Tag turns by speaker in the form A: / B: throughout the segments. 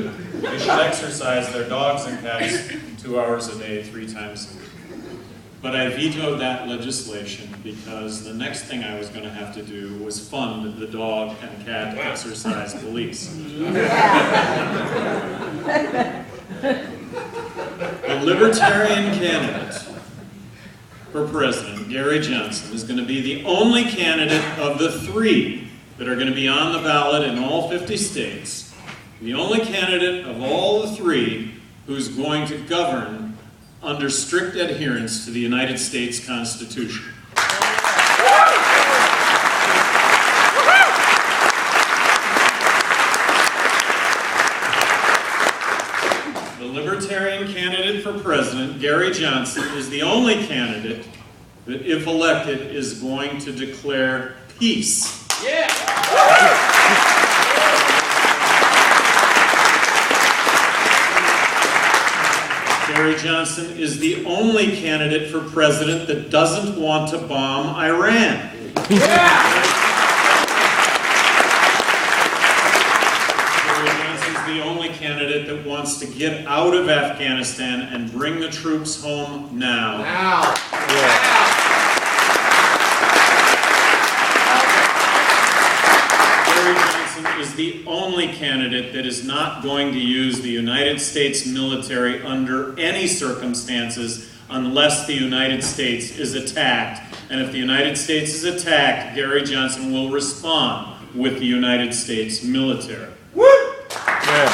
A: They should exercise their dogs and cats 2 hours a day, 3 times a week. But I vetoed that legislation because the next thing I was going to have to do was fund the dog and cat exercise police. The Libertarian candidate for president, Gary Johnson, is going to be the only candidate of the 3 that are going to be on the ballot in all 50 states, the only candidate of all the 3 who's going to govern under strict adherence to the United States Constitution. The Libertarian candidate for president, Gary Johnson, is the only candidate that, if elected, is going to declare peace. Yeah. Gary Johnson is the only candidate for president that doesn't want to bomb Iran. Yeah. Gary Johnson's the only candidate that wants to get out of Afghanistan and bring the troops home now.
B: Now.
A: Yeah. Gary Johnson is the only candidate that is not going to use the United States military under any circumstances unless the United States is attacked. And if the United States is attacked, Gary Johnson will respond with the United States military. Woo! Yeah.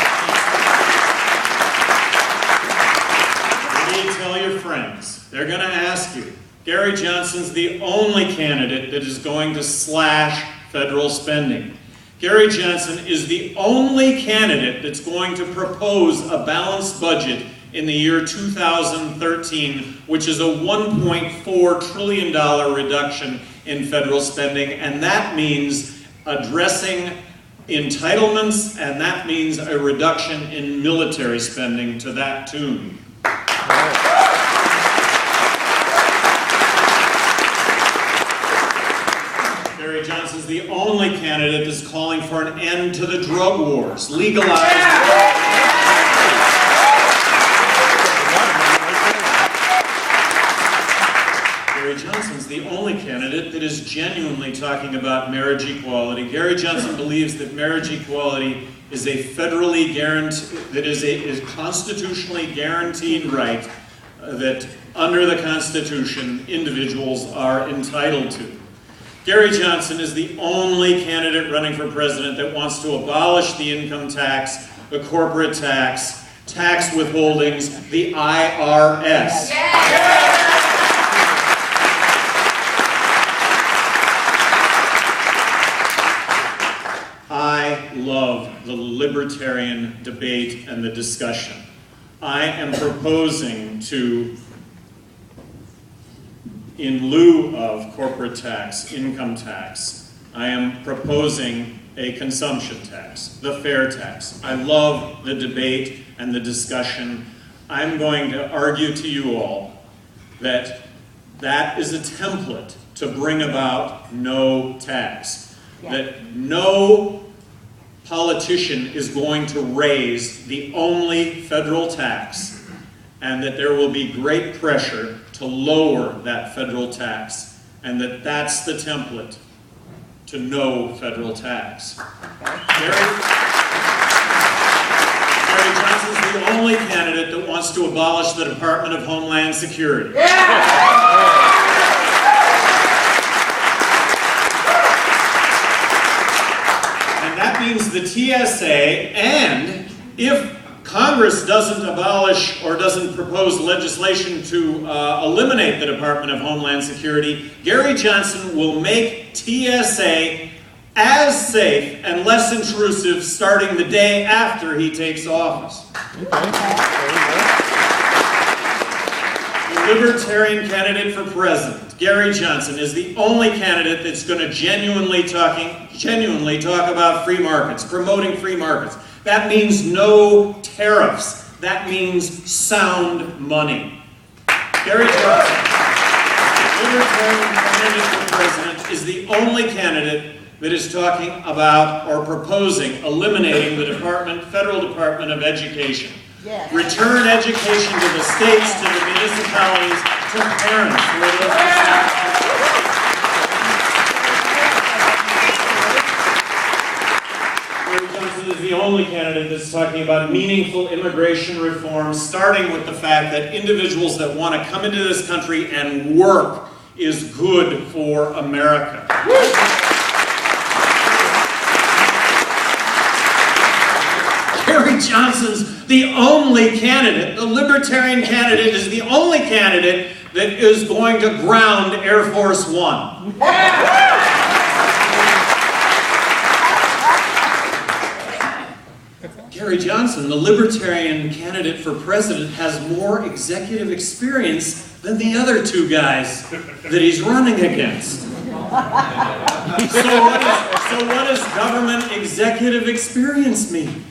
A: What do you tell your friends? They're going to ask you. Gary Johnson's the only candidate that is going to slash federal spending. Gary Johnson is the only candidate that's going to propose a balanced budget in the year 2013, which is a $1.4 trillion reduction in federal spending, and that means addressing entitlements, and that means a reduction in military spending to that tune. Gary Johnson's the only candidate that's calling for an end to the drug wars. Legalize Gary Johnson's the only candidate that is genuinely talking about marriage equality. Gary Johnson believes that marriage equality is a federally guaranteed, is constitutionally guaranteed right that under the Constitution individuals are entitled to. Gary Johnson is the only candidate running for president that wants to abolish the income tax, the corporate tax, tax withholdings, the IRS. I love the libertarian debate and the discussion. I am proposing to, in lieu of corporate tax, income tax, I am proposing a consumption tax, the fair tax. I love the debate and the discussion. I'm going to argue to you all that that is a template to bring about no tax. Yeah. That no politician is going to raise the only federal tax, and that there will be great pressure to lower that federal tax, and that's the template to no federal tax. Gary Johnson's the only candidate that wants to abolish the Department of Homeland Security. And that means the TSA, and if Congress doesn't abolish or doesn't propose legislation to eliminate the Department of Homeland Security, Gary Johnson will make TSA as safe and less intrusive starting the day after he takes office. The Libertarian candidate for president, Gary Johnson, is the only candidate that's going to genuinely talk about free markets, promoting free markets. That means no tariffs. That means sound money. Gary Johnson, the Libertarian candidate for president, is the only candidate that is talking about or proposing eliminating the Federal Department of Education.
B: Yes.
A: Return education to the states, to the municipalities, to parents. Where Gary Johnson is the only candidate that's talking about meaningful immigration reform, starting with the fact that individuals that want to come into this country and work is good for America. Gary Johnson's the only candidate, the Libertarian candidate is the only candidate that is going to ground Air Force One. Gary Johnson, the Libertarian candidate for president, has more executive experience than the other two guys that he's running against. So what does government executive experience mean?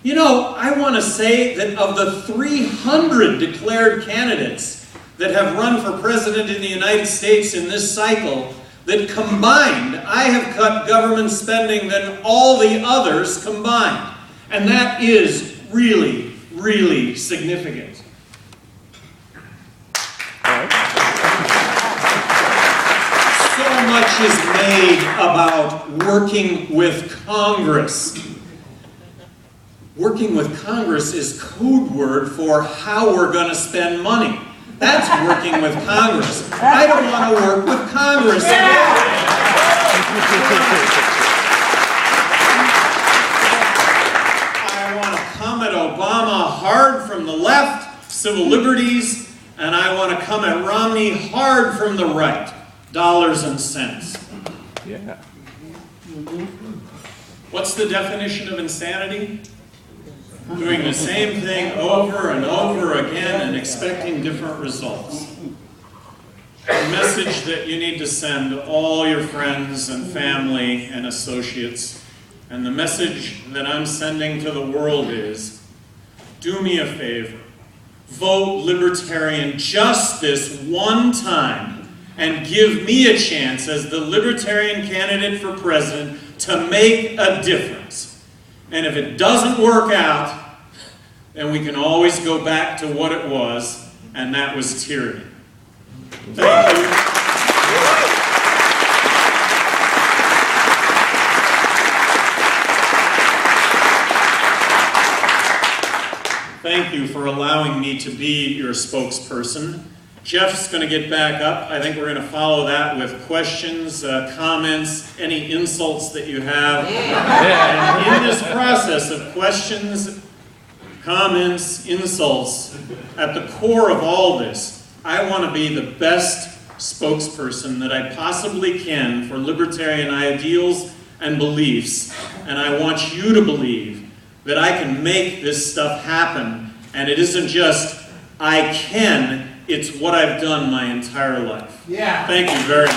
A: You know, I want to say that of the 300 declared candidates that have run for president in the United States in this cycle, that combined, I have cut government spending than all the others combined. And that is really, really significant. So much is made about working with Congress. Working with Congress is code word for how we're going to spend money. That's working with Congress. I don't want to work with Congress again. I want to come at Obama hard from the left, civil liberties, and I want to come at Romney hard from the right, dollars and cents.
C: Yeah.
A: What's the definition of insanity? Doing the same thing over and over again and expecting different results. The message that you need to send to all your friends and family and associates, and the message that I'm sending to the world is, do me a favor, vote Libertarian just this one time and give me a chance as the Libertarian candidate for president to make a difference. And if it doesn't work out, then we can always go back to what it was, and that was tyranny. Thank you. Thank you for allowing me to be your spokesperson. Jeff's going to get back up. I think we're going to follow that with questions, comments, any insults that you have. And in this process of questions, comments, insults, at the core of all this, I want to be the best spokesperson that I possibly can for libertarian ideals and beliefs. And I want you to believe that I can make this stuff happen. And it isn't just, I can, it's what I've done my entire life.
B: Yeah.
A: Thank you very much.